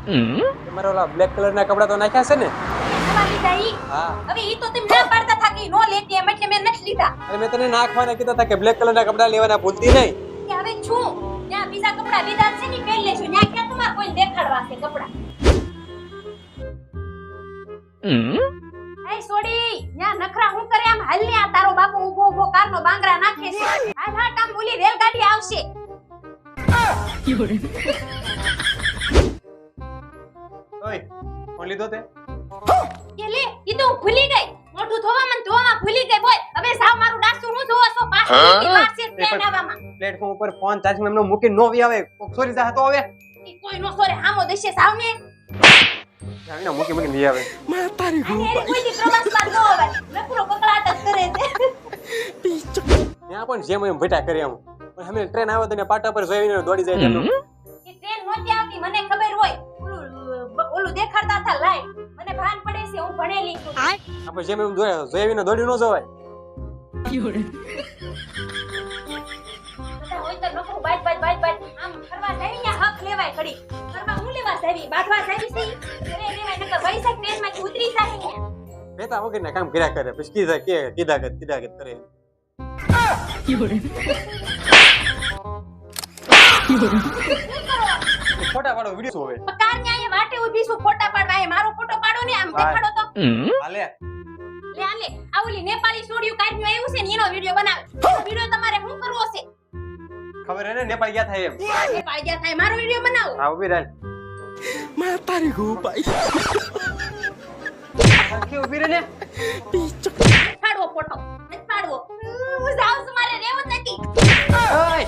તમારા ઓલા black colour ના કપડા તો નાખ્યા છે ને? નવા લીધા ઈ. હા. હવે ઈ તો તમે ના પાડતા થા કે ઈ નો લેતી એમ એટલે મેં નથી લીધા. અરે મેં તને નાખવાના કીધા હતા કે બ્લેક કલર ના કપડા લેવાના ભૂલતી નહીં. કે હવે છું ત્યાં બીજા કપડા લીધા છે ને પહેરી લેજો. ત્યાં ક્યાં તમારે કોઈ દેખાડવા છે કપડા? એ સોડી ત્યાં નખરા હું કરે આમ હાલ ને આ તારો બાપુ ઊભો ઊભો કારનો બાંગરા નાખે છે. હાલ હાટ આમ ઓલી રેલગાડી આવશે. ઓય ફોન લીધો તે? કે લે ઈ તો હું ભૂલી ગઈ. મોઢું ધોવામાં ભૂલી ગઈ બોય. હવે સાવ મારું ડાસું હું જોવો છો પાછી વાર છે ટ્રેન આવવામાં. પ્લેટફોર્મ ઉપર ફોન ચાર્જિંગ એમનો મૂકી નો વી આવે. સોરી જા તો આવે. ઈ કોઈ નો સોરે હામો દેશે સાવ ને. જાણીને મૂકી વી આવે. અરે કોઈ દી પ્રવાસ માં નો આવે. નકરો કકળાટ જ કરે છે. ત્યાં પણ જેમ એમ ભેટા કરી આમ. પણ અમે ટ્રેન આવે તો ને પાટા પર જોઈને દોડી જાય તેનું. ઈ ટ્રેન નહોતી આવતી મને ખબર હોય. ઓલું દેખાડતા હતા લાઈટ. મને ભાન પડે છે હું ભણેલી છું. આપણે જેમ એમ જોઈને દોડી ન જવાય. બધા હોય તો નકરું બાજ આમ ફરવા જાવી ને હક લેવાય ઘડી. ફરવા હું લેવા જાવી બાઠવા જાવી છે. અરે લેવાય નકર વૈશાખ ટ્રેન માંથી ઉતરી જાવી ને. બેટા વગર ના કામ કર્યા કરે પછી કીધા કરે. ફોટા પાડો વિડિયો હવે. કાર ને આયા વાટે ઊભી છું ફોટા પાડવા. એ મારો ફોટો પાડો ને આમ દેખાડો તો. હાલે. લે આ ઓલી નેપાળી સોડિયું કાઢ્યું આવ્યું છે ને એનો વિડિયો બનાવ. એનો વિડિયો તમારે શું કરવો છે? ખબર હે ને નેપાળ ગયા થાય એમ. નેપાળ ગયા થાય મારો વિડિયો બનાવો. હા ઉભી રહે. Matarik ko pa. આખી ઉભી રહે ને. પાડવો ફોટો. પાડવો. હું જાઉં છું મારે રહેવું નથી. ઓય